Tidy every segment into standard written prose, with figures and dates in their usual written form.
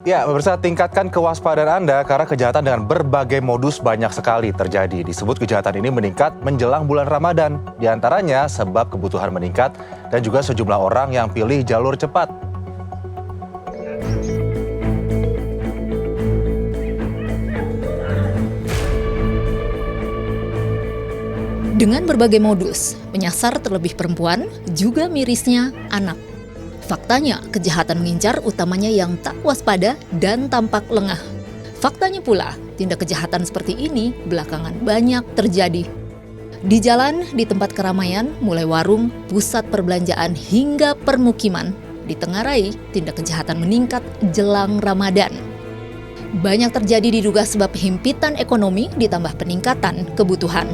Ya, pemirsa, tingkatkan kewaspadaan Anda karena kejahatan dengan berbagai modus banyak sekali terjadi. Disebut kejahatan ini meningkat menjelang bulan Ramadan. Di antaranya sebab kebutuhan meningkat dan juga sejumlah orang yang pilih jalur cepat. Dengan berbagai modus, menyasar terlebih perempuan, juga mirisnya anak. Faktanya, kejahatan mengincar utamanya yang tak waspada dan tampak lengah. Faktanya pula, tindak kejahatan seperti ini belakangan banyak terjadi. Di jalan, di tempat keramaian, mulai warung, pusat perbelanjaan hingga permukiman, ditengarai tindak kejahatan meningkat jelang Ramadan. Banyak terjadi diduga sebab himpitan ekonomi ditambah peningkatan kebutuhan.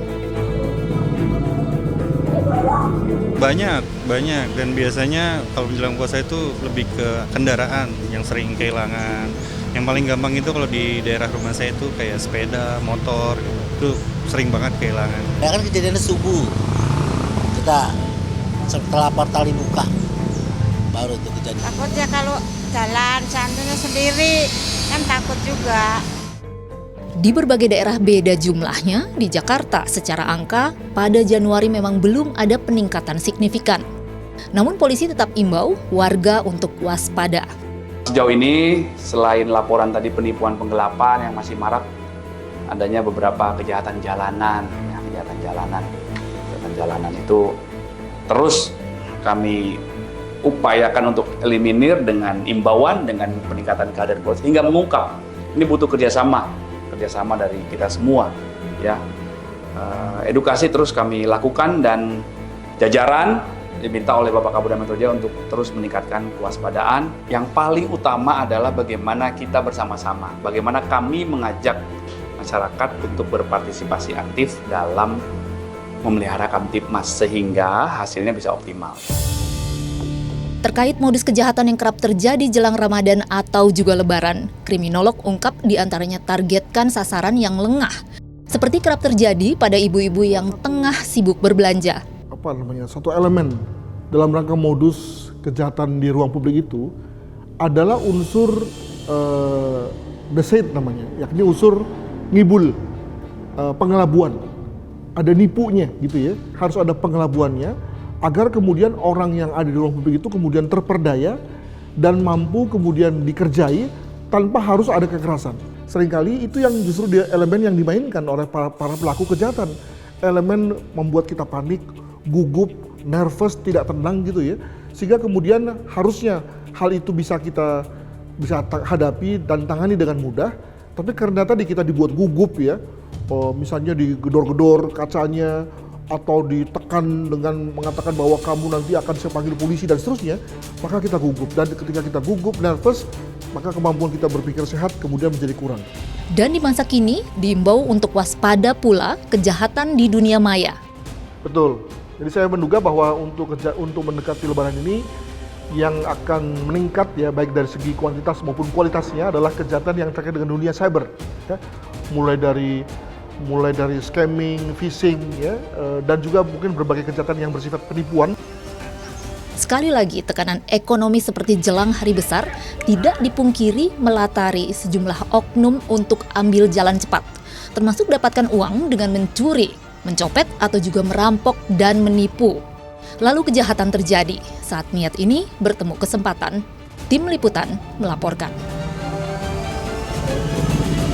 Banyak dan biasanya kalau menjelang puasa itu lebih ke kendaraan yang sering kehilangan. Yang paling gampang itu kalau di daerah rumah saya itu kayak sepeda, motor gitu. Itu sering banget kehilangan. Ya kan kejadiannya subuh. Kita setelah portal dibuka baru itu kejadian. Takutnya kalau jalan santunya sendiri kan takut juga. Di berbagai daerah beda jumlahnya, di Jakarta secara angka, pada Januari memang belum ada peningkatan signifikan. Namun polisi tetap imbau warga untuk waspada. Sejauh ini, selain laporan tadi penipuan penggelapan yang masih marak, adanya beberapa kejahatan jalanan. Kejahatan jalanan itu terus kami upayakan untuk eliminir dengan imbauan, dengan peningkatan kadar polisi, hingga mengungkap. Ini butuh kerjasama dari kita semua, ya. Edukasi terus kami lakukan dan jajaran diminta oleh Bapak Kapolda Metro Jaya untuk terus meningkatkan kewaspadaan. Yang paling utama adalah bagaimana kita bersama-sama, bagaimana kami mengajak masyarakat untuk berpartisipasi aktif dalam memelihara Kamtibmas sehingga hasilnya bisa optimal. Terkait modus kejahatan yang kerap terjadi jelang Ramadan atau juga Lebaran, kriminolog ungkap diantaranya targetkan sasaran yang lengah, seperti kerap terjadi pada ibu-ibu yang tengah sibuk berbelanja. Satu elemen dalam rangka modus kejahatan di ruang publik itu adalah unsur deceit namanya, yakni unsur ngibul, pengelabuan. Ada nipunya gitu ya, harus ada pengelabuannya, agar kemudian orang yang ada di ruang publik itu kemudian terperdaya dan mampu kemudian dikerjai tanpa harus ada kekerasan. Seringkali itu yang justru dia elemen yang dimainkan oleh para pelaku kejahatan. Elemen membuat kita panik, gugup, nervous, tidak tenang gitu ya. Sehingga kemudian harusnya hal itu bisa kita hadapi dan tangani dengan mudah. Tapi karena tadi kita dibuat gugup ya, misalnya digedor-gedor kacanya, atau ditekan dengan mengatakan bahwa kamu nanti akan saya panggil polisi dan seterusnya, maka kita gugup. Dan ketika kita gugup, nervous, maka kemampuan kita berpikir sehat kemudian menjadi kurang. Dan di masa kini, diimbau untuk waspada pula kejahatan di dunia maya. Betul. Jadi saya menduga bahwa untuk mendekati Lebaran ini, yang akan meningkat ya baik dari segi kuantitas maupun kualitasnya adalah kejahatan yang terkait dengan dunia cyber. Ya. Mulai dari scamming, phishing, ya, dan juga mungkin berbagai kejahatan yang bersifat penipuan. Sekali lagi, tekanan ekonomi seperti jelang hari besar tidak dipungkiri melatari sejumlah oknum untuk ambil jalan cepat, termasuk dapatkan uang dengan mencuri, mencopet, atau juga merampok dan menipu. Lalu kejahatan terjadi saat niat ini bertemu kesempatan. Tim Liputan melaporkan.